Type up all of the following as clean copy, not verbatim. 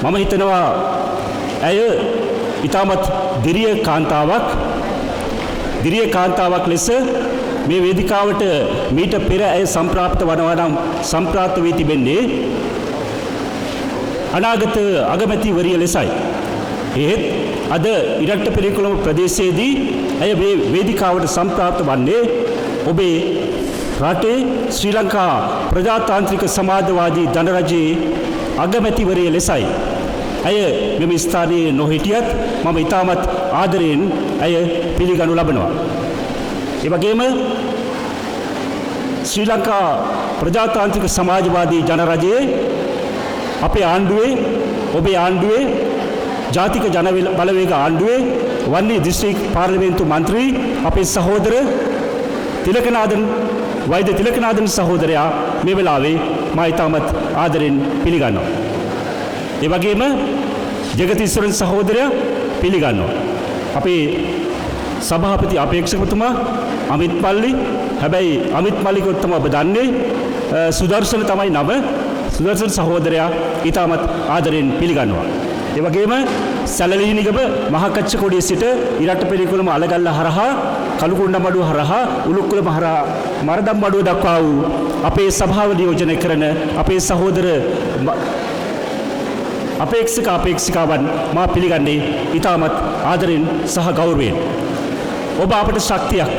මම හිතනවා ඇය ඊටමත් දිරිය කාන්තාවක් ලෙස මේ වේදිකාවට මීට පෙර ඇය සම්ප්‍රාප්ත වනවා නම් සම්ප්‍රාප්ත වී තිබෙන්නේ අනාගත අගමැතිවරිය ලෙසයි. ඒත් අද ඉරට්ට පෙරේකුළම ප්‍රදේශයේදී ඇය මේ වේදිකාවට සම්ප්‍රාප්ත වන්නේ ඔබේ රටේ ශ්‍රී ලංකා ප්‍රජාතාන්ත්‍රික සමාජවාදී ධනරජයේ අගමැතිවරිය ලෙසයි. ඇය මෙම ස්ථානයේ නොහිටියත් මම ඉතාමත් ආදරයෙන් ඇය පිළිගනු ලබනවා. ඒ වගේම ශ්‍රී ලංකා ප්‍රජාතාන්ත්‍රික සමාජවාදී ජනරජයේ අපේ ආණ්ඩුවේ ඔබේ ආණ්ඩුවේ ජාතික ජන බලවේග ආණ්ඩුවේ වන්නි දිස්ත්‍රික් පාර්ලිමේන්තු මන්ත්‍රී අපේ සහෝදර වෛද්‍ය තිලකනාදන් සහෝදරයා මේ වෙලාවේ මා ඉතාමත් ආදරෙන් පිළිගන්නවා. ඒ වගේම ජගතීශ්වරන් සහෝදරයා පිළිගන්නවා. අපේ සභාපති අපේක්ෂකතුමා අමිත් මල්ලි, හැබැයි අමිත් මල්ලිකවත් තමයි ඔබ දන්නේ, සුදර්ශන තමයි නම. සුදර්ශන සහෝදරයා ඉතාමත් ආදරෙන් පිළිගන්නවා. ඒ වගේම සැලලිහිණිගම මහකච්චකොඩියේ සිට ඉරට්ට පෙරේකුළම අලගල්ල හරහා කළුකුණ්ඩමඩුව හරහා උලුක්කුළම හරහා මරදම්මඩුව දක්වා වූ අපේ සභාව නියෝජනය කරන අපේ සහෝදර අපේක්ෂිකාවන් මා පිළිගන්නේ ඉතාමත් ආදරෙන් සහ ගෞරවයෙන්. ඔබ අපට ශක්තියක්.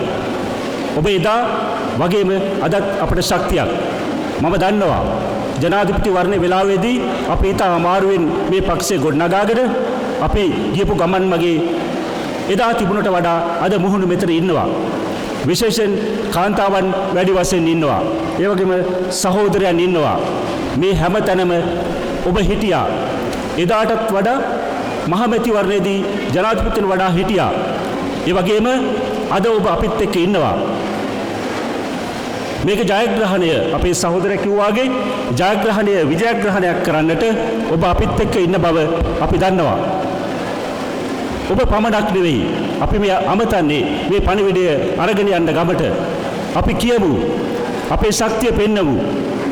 ඔබ එදා වගේම අදත් අපට ශක්තියක්. මම දන්නවා ජනාධිපති වර්ණේ වෙලාවේදී අපි ඉතා අමාරුවෙන් මේ පක්ෂය ගොඩනගාගෙන අපි ගියපු ගමන් මගේ එදා තිබුණට වඩා අද මුහුණු මෙතන ඉන්නවා. විශේෂයෙන් කාන්තාවන් වැඩි වශයෙන් ඉන්නවා. ඒ වගේම සහෝදරයන් ඉන්නවා. මේ හැම තැනම ඔබ හිටියා. එදාටත් වඩා මහමැතිවරණයේදී ජනාධිපතිතුමන් වඩා හිටියා. ඒ වගේම අද ඔබ අපිත් එක්ක ඉන්නවා. මේක ජයග්‍රහණය අපේ සහෝදරයා කිව්වාගේ ජයග්‍රහණය විජයග්‍රහණයක් කරන්නට ඔබ අපිත් එක්ක ඉන්න බව අපි දන්නවා. ඔබ පමණක් නෙවෙයි අපි මේ අමතන්නේ මේ පණිවිඩය අරගෙන යන්න ගමට. අපි කියමු, අපේ ශක්තිය පෙන්නමු,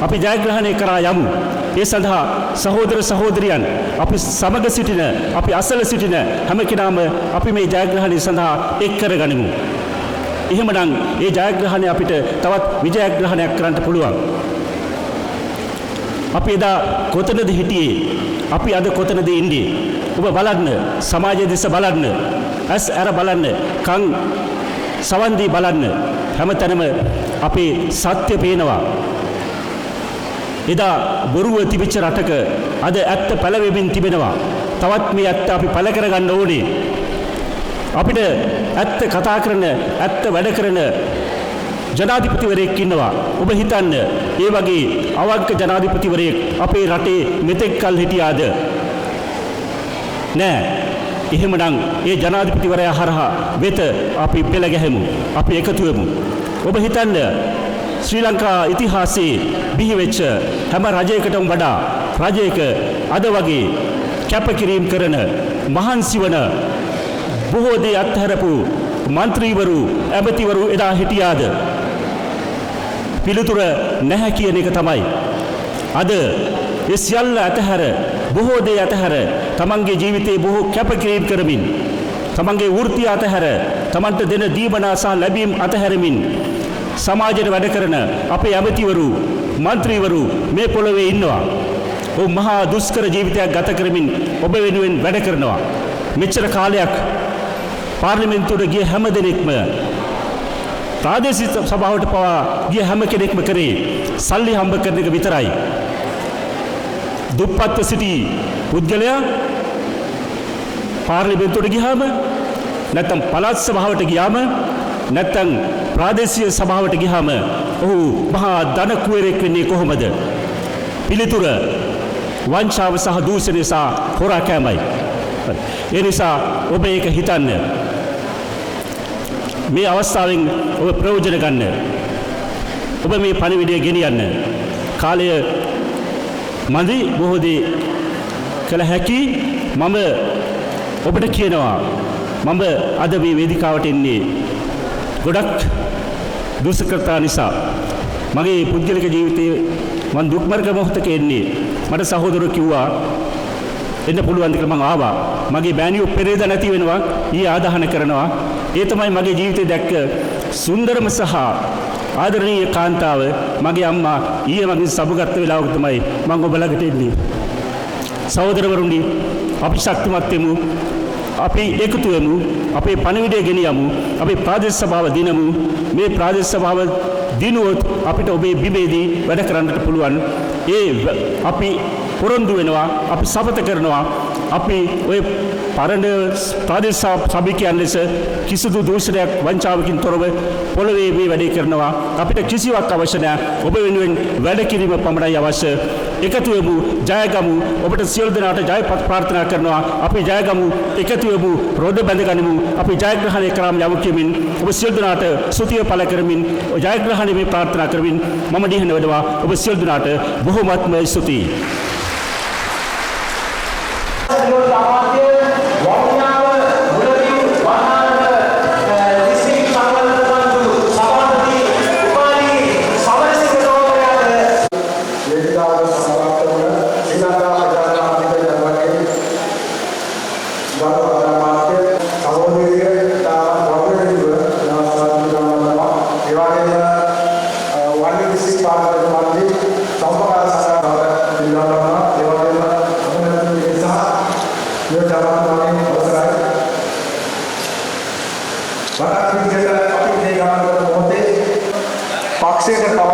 අපි ජයග්‍රහණය කරා යමු. ඒ සඳහා සහෝදර සහෝදරියන් අපි සමග සිටින, අපි අසල සිටින හැම කෙනාම අපි මේ ජයග්‍රහණය සඳහා එක් කරගනිමු. එහෙමනම් ඒ ජයග්‍රහණය අපිට තවත් විජයග්‍රහණයක් කරන්න පුළුවන්. අපි එදා කොතනද හිටියේ? අපි අද කොතනද ඉන්නේ? ඔබ බලන්න, සමාජය දෙස බලන්න, ඇස් ඇර බලන්න, කන් සවන් දී බලන්න. හැමතැනම අපේ සත්‍ය පේනවා. එදා බොරුව තිබිච්ච රටක අද ඇත්ත පළවෙමින් තිබෙනවා. තවත් මේ ඇත්ත අපි පළ කරගන්න ඕනේ. අපිට ඇත්ත කතා කරන, ඇත්ත වැඩ කරන ජනාධිපතිවරයෙක් ඉන්නවා. ඔබ හිතන්න, ඒ වගේ අවංක ජනාධිපතිවරයෙක් අපේ රටේ මෙතෙක් කල් හිටියාද? නෑ. එහෙමනම් ඒ ජනාධිපතිවරයා හරහා වෙත අපි පෙළ ගැහෙමු. අපි එකතු වෙමු. ඔබ හිතන්න, ශ්‍රී ලංකා ඉතිහාසයේ බිහි වෙච්ච හැම රජයකටම වඩා රජයක අද වගේ කැපකිරීම කරන, මහන්සි වන, බොහෝ දේ අත්හැරපු මන්ත්‍රීවරු, ඇමතිවරු එදා හිටියාද? පිළිතුර නැහැ කියන එක තමයි. අද ඒ සියල්ල අතහැර, බොහෝ දේ අතහැර, තමන්ගේ ජීවිතේ බොහෝ කැපකිරීම කරමින්, තමන්ගේ වෘත්තිය අතහැර, තමන්ට දෙන දීමනා සහ ලැබීම් අතහැරමින් සමාජයට වැඩ කරන අපේ ඇමතිවරු, මන්ත්‍රීවරු මේ පොළවේ ඉන්නවා. ඔව් මහා දුෂ්කර ජීවිතයක් ගත කරමින් ඔබ වෙනුවෙන් වැඩ කරනවා. මෙච්චර කාලයක් පාර්ලිමේන්තුවට ගිය හැම දෙනෙක්ම, ප්‍රාදේශීය සභාවට පවා ගිය හැම කෙනෙක්ම කරේ සල්ලි හම්බ කරන එක විතරයි. දුප්පත්ව සිටි පුද්ගලයා පාර්ලිමේන්තුවට ගියාම, නැත්නම් පළාත් සභාවට ගියාම, නැත්නම් ප්‍රාදේශීය සභාවට ගියාම ඔහු මහා ධන කුවරයෙක් වෙන්නේ කොහොමද? පිළිතුර වංචාව සහ දූෂණය සහ හොරා කෑමයි. ඒ නිසා ඔබ ඒක හිතන්න. මේ අවස්ථාවෙන් ඔබ ප්‍රයෝජන ගන්න. ඔබ මේ පණිවිඩය ගෙනියන්න. කාලය මදි, බොහෝ දේ කළ හැකි. මම ඔබට කියනවා, මම අද මේ වේදිකාවට එන්නේ ගොඩක් දුෂ්කරතා නිසා. මගේ පුද්ගලික ජීවිතයේ මම දුක්මර්ග මොහොතක එන්නේ. මට සහෝදරයෝ කිව්වා එන්න පුළුවන්ද කියලා. මම ආවා. මගේ බෑනියෝ පෙරේද නැති වෙනවා ඊ ආදාහන කරනවා. ඒ තමයි මගේ ජීවිතේ දැක්ක සුන්දරම සහ ආදරණීය කාන්තාව මගේ අම්මා. ඊයේ මගෙන් සමුගත්ත වෙලාවක තමයි මම ඔබ ළඟට එන්නේ. සහෝදරවරුනි, අපි ශක්තිමත් වෙමු. අපි එකතු වෙමු. අපේ පණිවිඩය ගෙනියමු. අපි ප්‍රාදේශ සභාව දිනමු. මේ ප්‍රාදේශ සභාව දිනුවොත් අපිට ඔබේ බිමේදී වැඩ කරන්නට පුළුවන්. අපි පොරොන්දු වෙනවා. අපි සපත කරනවා. අපි ඔය පරණ ප්‍රාදේශ සභිකයන් ලෙස කිසිදු දූෂණයක් වංචාවකින් තොරව පොළවේ මේ වැඩේ කරනවා. අපිට කිසිවක් අවශ්‍ය නැහැ. ඔබ වෙනුවෙන් වැඩ කිරීම පමණයි අවශ්‍ය. එකතු වෙමු, ජයගමු. ඔබට සියලු දෙනාට ජයපත් ප්‍රාර්ථනා කරනවා. අපි ජයගමු, එකතු වෙමු, රොද බැඳගනිමු. අපි ජයග්‍රහණය කරාම යමු කියමින් ඔබ සියලු දෙනාට ස්තුතිය පළ කරමින් ජයග්‍රහණය මේ ප්‍රාර්ථනා කරමින් මම දිහන වෙනවා. ඔබ සියලු දෙනාට බොහොමත්ම ස්තුතියි. පක්ෂයකට